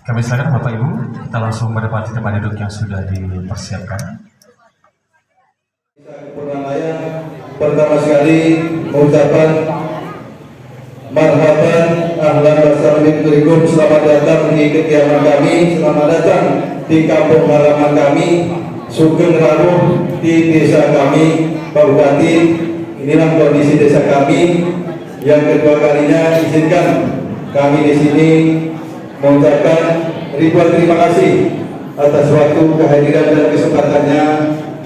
Kami silakan Bapak Ibu, kita langsung menempati tempat duduk yang sudah dipersiapkan. Pertama sekali mengucapkan marhaban, ahlan wa sahlan, selamat datang di kediaman kami, selamat datang di kampung halaman kami, Sugeng Rawuh di desa kami, Pak Bupati. Inilah kondisi desa kami. Yang kedua kalinya izinkan kami di sini mengucapkan ribuan terima kasih atas waktu, kehadiran dan kesempatannya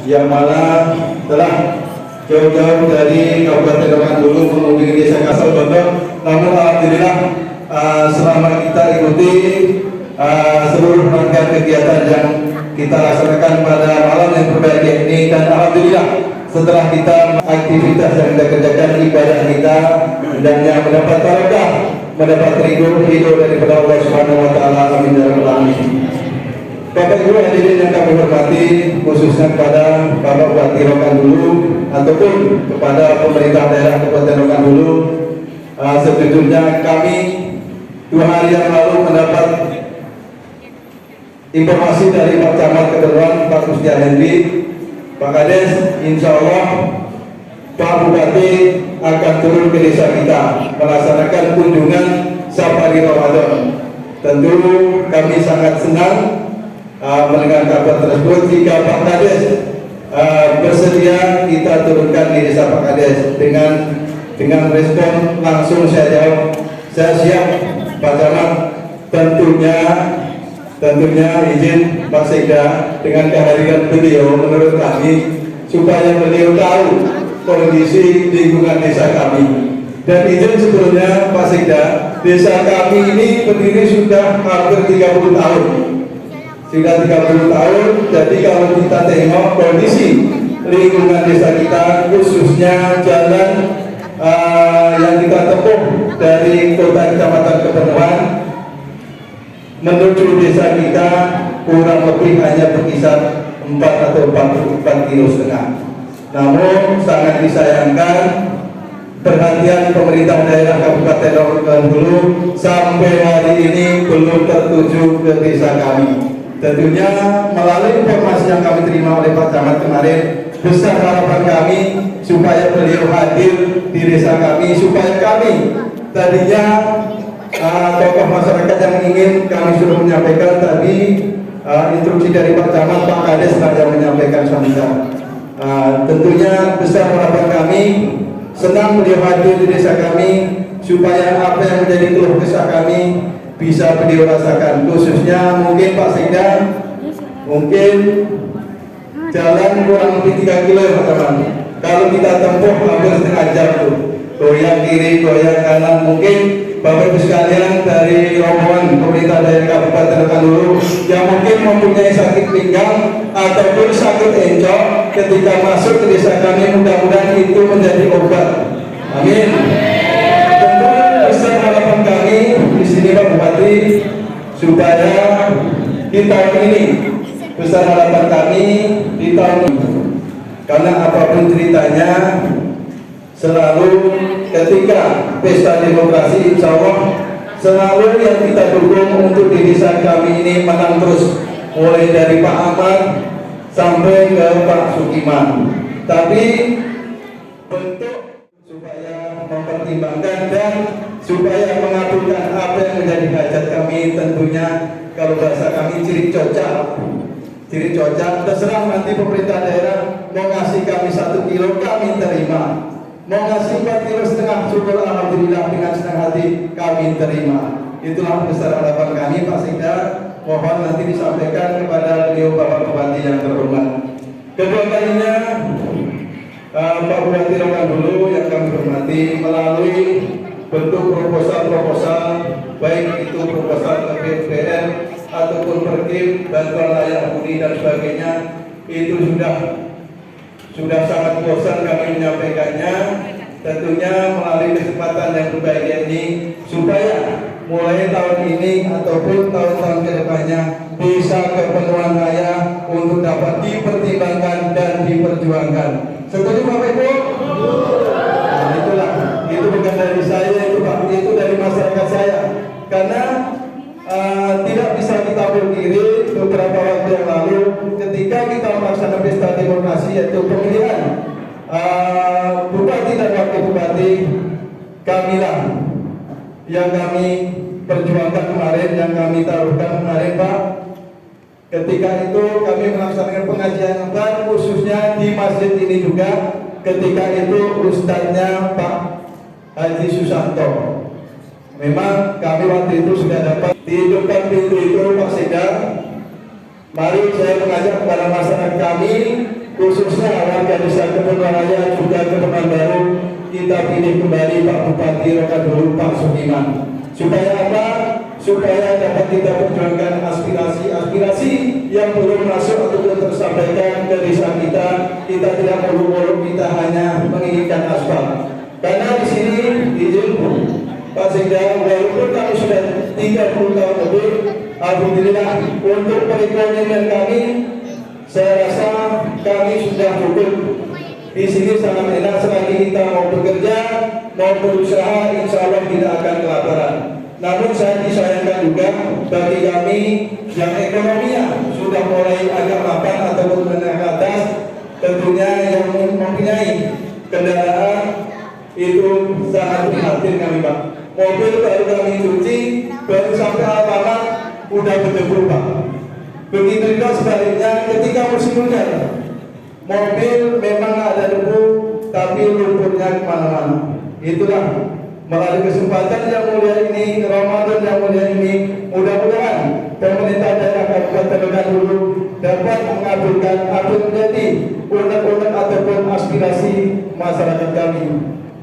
yang mana telah jauh-jauh dari Kabupaten Rokan-Hulu mengunjungi desa Kasalbondo. Namun alhamdulillah selama kita ikuti seluruh rangkaian kegiatan yang kita laksanakan pada malam yang berbahagia ini, dan alhamdulillah setelah kita aktivitas yang kita kerjakan, ibadah kita hendaknya mendapat barokah, mendapat ridho daripada Allah Subhanahu wa taala. Amin ya rabbal alamin. Bapak Ibu hadirin yang kami hormati, khususnya kepada Bapak Bupati Rokan-Hulu ataupun kepada pemerintah daerah Kabupaten Rokan-Hulu, sejujurnya kami 2 hari yang lalu mendapat informasi dari Pak Camat Kebetulan, Pak Mustian Henry, Pak Kades, insya Allah Pak Bupati akan turun ke desa kita melaksanakan kunjungan safari Ramadan. Tentu kami sangat senang mendengar kabar tersebut. Jika Pak Kades bersedia, kita turunkan di desa Pak Kades. Dengan respon langsung saya jawab, saya siap Pak Camat. Tentunya izin Pak Sekda dengan kehadiran beliau menurut kami supaya beliau tahu kondisi lingkungan desa kami. Dan izin sebelumnya Pak Sekda, desa kami ini berdiri sudah hampir 30 tahun. Sudah 30 tahun, jadi kalau kita tengok kondisi lingkungan desa kita, khususnya jalan yang kita tempuh dari kota kecamatan Kepenuhan menuju desa kita kurang lebih hanya berkisar 4 atau 4,5 kilo. Namun sangat disayangkan perhatian pemerintah daerah Kabupaten Rokan-Hulu sampai hari ini belum tertuju ke desa kami. Tentunya melalui informasi yang kami terima oleh Pak Camat kemarin, besar harapan kami supaya beliau hadir di desa kami, supaya kami tadinya tokoh masyarakat yang ingin, kami sudah menyampaikan tadi instruksi dari Pak Camat, Pak Kades yang menyampaikan sambutan. Tentunya besar harapan kami, senang beliau hadir di desa kami supaya apa yang menjadi keluh kesah kami bisa beliau rasakan. Khususnya mungkin Pak Sekda, mungkin jalan kurang lebih 3 kilo ya Pak Camat. Kalau kita tempuh hampir setengah jam tuh, goyang kiri, goyang kanan. Mungkin Bapak Ibu sekalian dari rombongan pemerintah dari Kabupaten Rokan-Hulu yang mungkin mempunyai sakit pinggang ataupun sakit encok, ketika masuk ke desa kami mudah-mudahan itu menjadi obat. Amin. Tentu besar harapan kami di sini Pak Bupati supaya di tahun ini, besar harapan kami di tahun ini, karena apapun ceritanya selalu ketika pesta demokrasi, insya Allah selalu yang kita dukung untuk di desa kami ini menang terus, mulai dari Pak Ahmad sampai ke Pak Sukiman. Tapi bentuk supaya mempertimbangkan dan supaya mengabulkan apa yang menjadi hajat kami. Tentunya kalau bahasa kami ciri cocak, terserah nanti pemerintah daerah mau ngasih kami 1 kilo kami terima, mau ngasih 4,5 kilo syukur alhamdulillah dengan senang hati kami terima. Itulah besar harapan kami Pak Sekda. Mohon nanti disampaikan kepada beliau Bapak Bupati yang terhormat. Kedua kalinya Pak Bupati Rokan-Hulu yang kami hormati, melalui bentuk proposal baik itu proposal ke PUPR ataupun perkim bantuan layak huni dan sebagainya, itu sudah sangat bosan kami menyampaikannya. Tentunya melalui kesempatan yang berbahagia ini, supaya mulai tahun ini ataupun tahun-tahun kedepannya bisa kepenuhan saya untuk dapat dipertimbangkan dan diperjuangkan. Setuju Bapak Ibu? Nah, itulah, itu bukan dari saya, itu dari masyarakat saya. Karena tidak bisa kita pungkiri beberapa waktu yang lalu ketika kita melaksanakan pesta demokrasi, yaitu pemilihan bupati dan wakil bupati, kamilah yang kami perjuangkan kemarin, yang kami taruhkan kemarin Pak. Ketika itu kami melaksanakan pengajian Akbar khususnya di masjid ini juga. Ketika itu ustadznya Pak Haji Susanto. Memang kami waktu itu sudah dapat di depan pintu itu Pak Sekda. Mari saya mengajak kepada masyarakat kami, khususnya warga desa Kebun Raya juga Kebun Baru, kita pilih kembali Pak Bupati Rokan-Hulu Pak Sugiman. Supaya apa? Supaya dapat kita perjuangkan aspirasi yang belum masuk atau belum tersampaikan ke desa kita. Kita tidak muluk-muluk, kita hanya menginginkan aspal. Karena di sini izin Pak Sekda, walaupun kami sudah 30 tahun lebih, alhamdulillah untuk perekonomian kami, saya rasa kami sudah cukup. Di sini sangat enak, selagi kita mau bekerja, mau berusaha, insya Allah tidak akan kelaparan. Namun saya disayangkan juga bagi kami yang ekonominya sudah mulai agak mapan ataupun menengah ke atas, tentunya yang mempunyai kendaraan itu sangat prihatin kami Pak. Mobil baru kami cuci, baru sampai Alfamart udah berdebu Pak. Begitu juga sebaliknya ketika musim hujan, mobil memang ada debu, tapi lumpurnya kemana-mana. Itulah melalui kesempatan yang mulia ini, Ramadan yang mulia ini, mudah-mudahan pemerintah daerah Kabupaten Rokan-Hulu dapat mengabulkan apa yang menjadi unek-unek ataupun aspirasi masyarakat kami.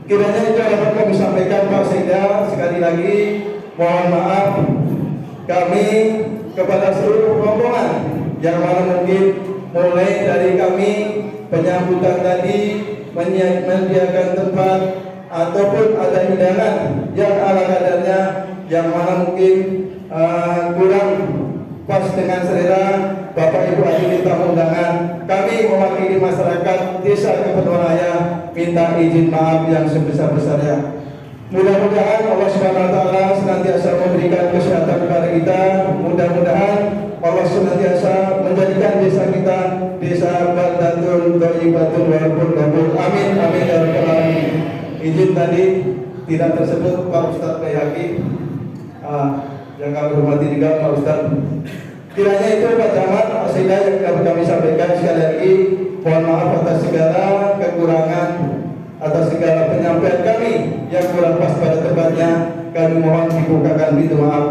Kiranya itu dapat kami sampaikan Pak Sekda. Sekali lagi mohon maaf kami kepada seluruh rombongan yang mana mungkin mulai dari kami penyambutan tadi, menyediakan tempat ataupun ada hidangan yang ala kadarnya yang mana mungkin kurang pas dengan selera Bapak Ibu hadirin tamu undangan, kami mewakili masyarakat Desa Kebun Raya minta izin maaf yang sebesar-besarnya. Mudah-mudahan Allah Subhanahu wa taala senantiasa memberikan kesehatan kepada kita. Mudah-mudahan Allah senantiasa menjadikan desa kita desa baldatun thayyibatun walaupun ghabur. Amin amin ya rabbal alamin. Izin tadi tidak tersebut Pak Ustadz Bayhaqi, yang kami hormati juga Pak Ustadz. Kiranya itu Pak Camat, Pak Sekda yang dapat kami sampaikan. Sekali lagi mohon maaf atas segala kekurangan, atas segala penyampaian kami yang kurang pas pada tempatnya. Kami mohon dibukakan pintu maaf.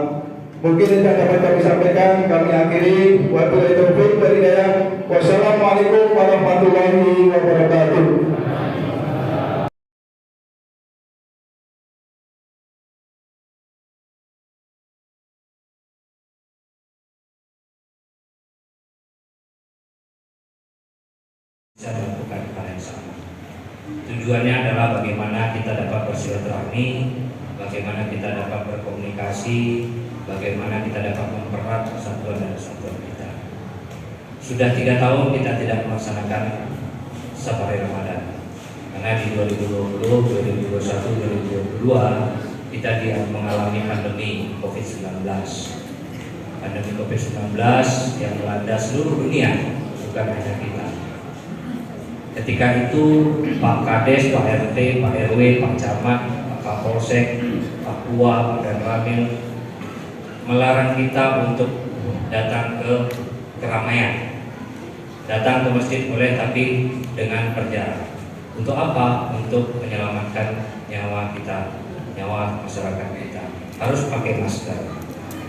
Mungkin itu yang dapat kami sampaikan. Kami akhiri. Wabillahi taufiq wal hidayah. Wassalamualaikum warahmatullahi wabarakatuh. Bisa melakukan hal yang sama. Tujuannya adalah bagaimana kita dapat bersilaturahmi, bagaimana kita dapat berkomunikasi, bagaimana kita dapat mempererat persatuan dan kesatuan kita. Sudah 3 tahun kita tidak melaksanakan safari Ramadan, karena di 2020, 2021, 2022 kita mengalami pandemi COVID-19. Pandemi COVID-19 yang melanda seluruh dunia, bukan hanya kita. Ketika itu Pak Kades, Pak RT, Pak RW, Pak Camat, Pak Kapolsek, Pak Papua dan Ramil melarang kita untuk datang ke keramaian. Datang ke masjid boleh, tapi dengan berjarak. Untuk apa? Untuk menyelamatkan nyawa kita, nyawa masyarakat kita. Harus pakai masker.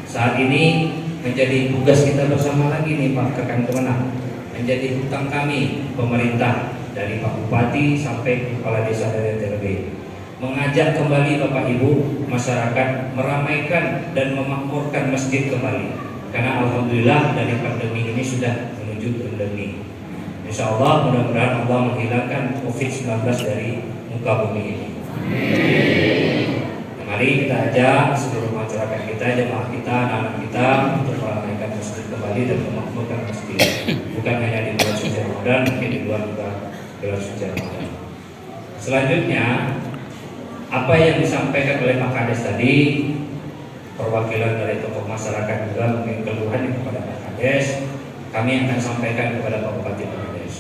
Saat ini menjadi tugas kita bersama lagi nih Pak Rekan Kemenang, menjadi hutang kami pemerintah dari Pak Bupati sampai Kepala Desa dari TRW, mengajak kembali Bapak Ibu masyarakat meramaikan dan memakmurkan masjid kembali. Karena alhamdulillah dari pandemi ini sudah menuju endemi. Insya Allah mudah-mudahan Allah menghilangkan COVID-19 dari muka bumi ini. Mari kita ajak seluruh masyarakat kita, jemaah kita, anak-anak kita untuk meramaikan masjid kembali dan memakmurkan masjid. Bukan hanya di bulan suci Ramadan, mungkin di luar juga bulan suci Ramadan. Selanjutnya, apa yang disampaikan oleh Pak Kades tadi, perwakilan dari tokoh masyarakat juga mungkin keluhan kepada Pak Kades, kami akan sampaikan kepada Pak Bupati Pak Kades.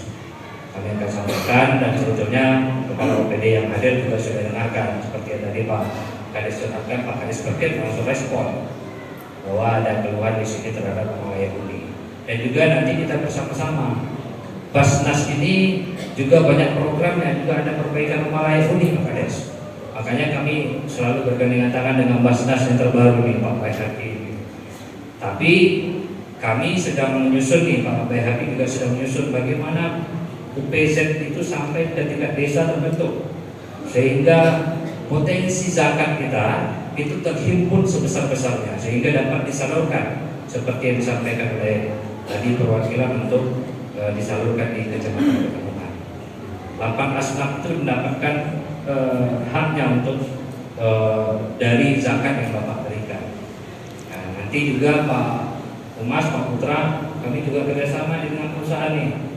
Kami akan sampaikan, dan sebetulnya kepala OPD yang hadir juga sudah dengarkan seperti yang tadi Pak Kades dengarkan. Pak Kades Perkir langsung respon bahwa ada keluhan di sini terhadap wilayah ini. Dan juga nanti kita bersama-sama. Basnas ini juga banyak programnya, juga ada perbaikan wilayah ini Pak Kades. Makanya kami selalu bergandengan tangan dengan Basnas yang terbaru nih Pak Bayhaqi. Tapi kami sedang menyusun nih, Pak Bayhaqi juga sedang menyusun bagaimana UPZ itu sampai ke tingkat desa terbentuk, sehingga potensi zakat kita itu terhimpun sebesar-besarnya, sehingga dapat disalurkan seperti yang disampaikan oleh tadi perwakilan untuk disalurkan di Kecamatan Pekalongan. Lapan Asnaf itu mendapatkan haknya untuk dari zakat yang Bapak berikan. Nah, nanti juga Pak Umas, Pak Putra, kami juga kerjasama dengan perusahaan nih.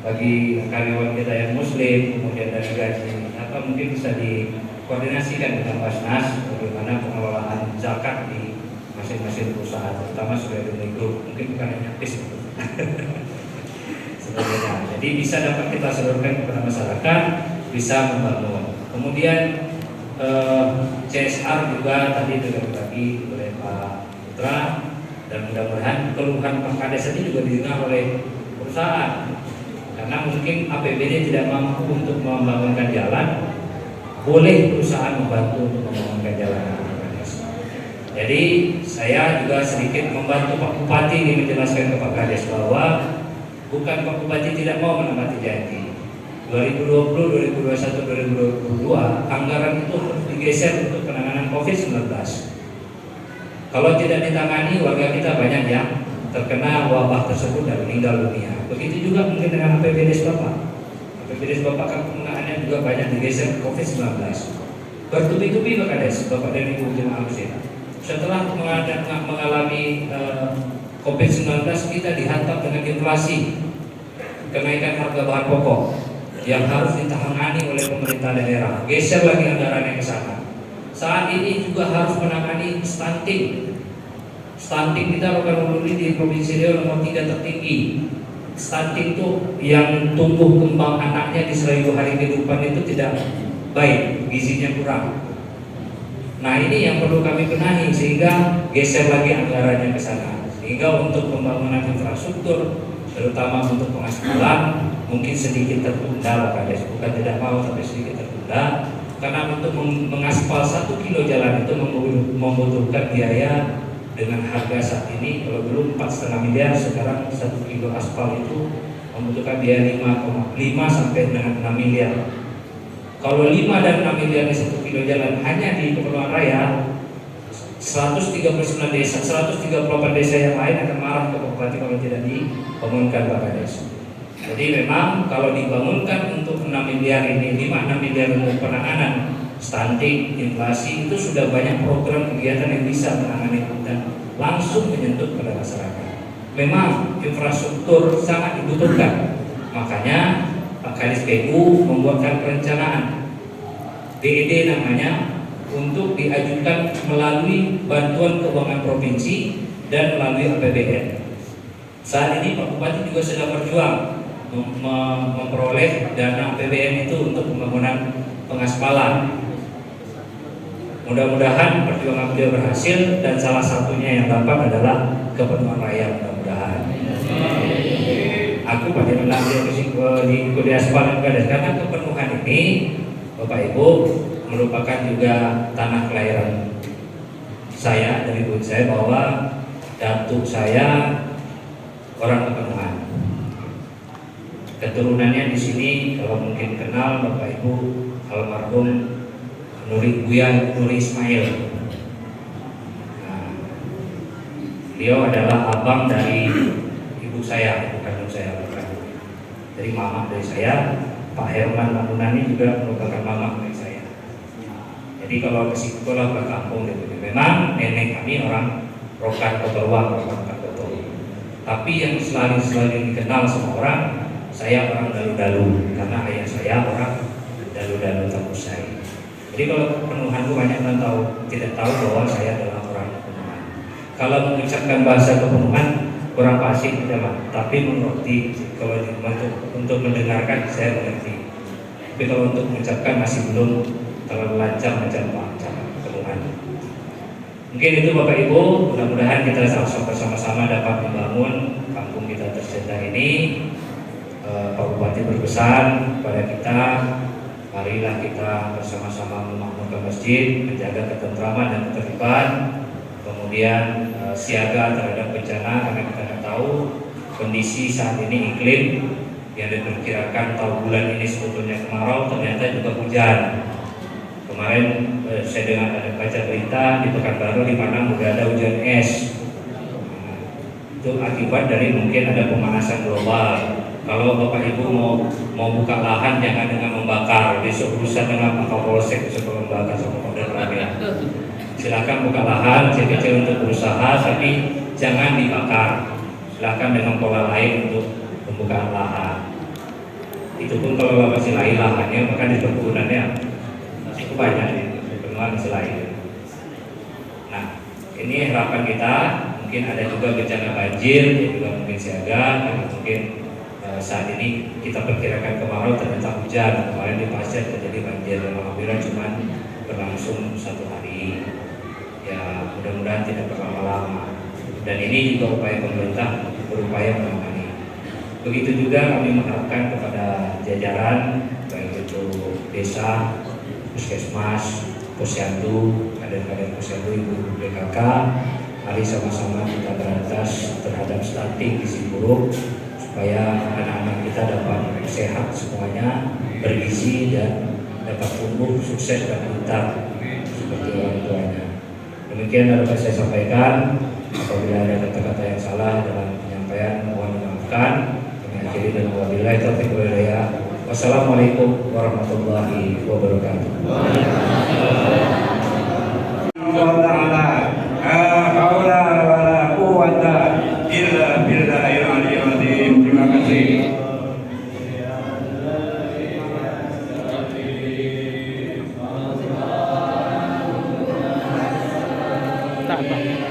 Bagi karyawan kita yang muslim, kemudian dari gaji, apa mungkin bisa dikoordinasikan dengan Basnas bagaimana pengelolaan zakat di masing-masing perusahaan, terutama sebagai group, mungkin bukan hanya PIS sebagainya. Jadi bisa dapat kita salurkan kepada masyarakat, bisa membangun. Kemudian CSR juga tadi berbagi oleh Pak Putra, dan mudah-mudahan keluhan Pak Kades ini juga didengar oleh perusahaan. Karena mungkin APBD tidak mampu untuk membangunkan jalan, boleh perusahaan membantu untuk membangunkan jalan. Jadi saya juga sedikit membantu Pak Bupati ini menjelaskan ke Pak Kades bahwa bukan Pak Bupati tidak mau menempati janji. 2020, 2021, 2022 anggaran itu harus digeser untuk penanganan COVID-19. Kalau tidak ditangani, warga kita banyak yang terkena wabah tersebut dan meninggal dunia. Begitu juga mungkin dengan APBD Bapak. APBD Bapak kan penggunaannya juga banyak digeser ke COVID-19. Bertubi-tubi Pak Kades, Bapak dan Ibu jemaah muslim. Setelah mengalami COVID-19, kita dihantam dengan inflasi, kenaikan harga bahan pokok yang harus ditangani oleh pemerintah daerah. Geser lagi anggarannya ke sana. Saat ini juga harus menangani stunting. Stunting kita Rokan Ululi di Provinsi Riau nomor 3 tertinggi. Stunting itu yang tumbuh kembang anaknya di 1000 hari kehidupan itu tidak baik, gizinya kurang. Nah ini yang perlu kami benahi, sehingga geser lagi anggarannya ke sana. Sehingga untuk pembangunan infrastruktur, terutama untuk pengaspalan, mungkin sedikit tertunda Pak Kades. Bukan tidak mau, tapi sedikit tertunda. Karena untuk mengaspal 1 kilo jalan itu membutuhkan biaya dengan harga saat ini, kalau dulu 4,5 miliar, sekarang 1 kilo aspal itu membutuhkan biaya 5,5 sampai dengan 6 miliar. Kalau 5 dan 6 miliar di 1 kilo jalan hanya di Kepulauan Raya, 139 desa, 138 desa yang lain akan marah ke Bupati kalau tidak dibangunkan Pak Kades. Jadi memang kalau dibangunkan untuk 6 miliar ini, 5-6 miliar untuk penanganan stunting, inflasi, itu sudah banyak program kegiatan yang bisa menangani dan langsung menyentuh pada masyarakat. Memang infrastruktur sangat dibutuhkan, makanya Pak Kades PU membuatkan perencanaan DED namanya, untuk diajukan melalui bantuan keuangan provinsi dan melalui APBN. Saat ini Pak Bupati juga sedang berjuang memperoleh dana APBN itu untuk pembangunan pengaspalan. Mudah-mudahan perjuangan beliau berhasil, dan salah satunya yang dapat adalah kepenuhan rakyat, mudah-mudahan. Aku pada menang di Kuliah Sepadan karena kepenuhan ini, Bapak Ibu, merupakan juga tanah kelahiran saya dari ibu saya, bahwa datuk saya orang kepenuhan. Keturunannya di sini kalau mungkin kenal Bapak Ibu, almarhum Buya Nuri Ismail. Nah, beliau adalah abang dari ibu saya, bukan ibu saya, bukan. Jadi mama dari saya, Pak Herman Lamunani juga merupakan mama dari saya. Jadi kalau ke situ lah ke kampung gitu. Memang nenek kami orang Rokan Kotorwa, Rokan Kotorwa. Tapi yang selalu dikenal sama orang, saya orang dalu-dalu, karena ayah saya orang dalu-dalu Tapusai. Jadi kalau kepenuhan itu banyak yang tidak tahu bahwa saya adalah orang kepenuhan. Kalau mengucapkan bahasa kepenuhan kurang fasih tidak, tapi mengerti. Kalau untuk mendengarkan saya mengerti. Tapi kalau untuk mengucapkan masih belum terlalu lancar macam kepenuhan. Mungkin itu Bapak Ibu, mudah-mudahan kita bersama-sama dapat membangun kampung kita tercinta ini. Pak Bupati berpesan kepada kita, marilah kita bersama-sama memakmurkan masjid, menjaga ketentraman dan ketertiban, kemudian siaga terhadap bencana, karena kita tidak tahu kondisi saat ini iklim yang diperkirakan tahun bulan ini sebetulnya kemarau, ternyata juga hujan. Kemarin saya dengar ada baca berita di Pekanbaru di mana sudah ada hujan es. Itu akibat dari mungkin ada pemanasan global. Kalau Bapak Ibu mau buka lahan, jangan dengan membakar. Besok lusa dengan Pak Kapolsek sebelum membakar sama Kodam Rabia. Silakan buka lahan kecil-kecil untuk berusaha, tapi jangan dibakar. Silakan dengan pola lain untuk pembukaan lahan. Itu pun kalau masih lain lahannya, maka di perkebunannya cukup banyak perkebunan masih lain. Nah, ini harapan kita. Mungkin ada juga bencana banjir, juga mungkin siaga, mungkin saat ini kita perkirakan kemarau, ternyata hujan. Kemarin di Pasir terjadi banjir, alhamdulillah cuma berlangsung 1 hari. Ya mudah-mudahan tidak berlama-lama. Dan ini juga upaya pemerintah berupaya menangani. Begitu juga kami mengharapkan kepada jajaran, baik itu desa, puskesmas, posyandu, kader-kader posyandu, ibu BKK, mari sama-sama kita berantas terhadap stunting gizi buruk, supaya anak-anak kita dapat sehat semuanya, bergizi dan dapat tumbuh sukses dan pintar seperti orang tuanya. Demikian dapat saya sampaikan. Apabila ada kata-kata yang salah dalam penyampaian, mohon dimaafkan. Kami akhiri dengan wabillahi taufiq wal hidayah. Wassalamualaikum warahmatullahi wabarakatuh. Terima kasih. Tak apa.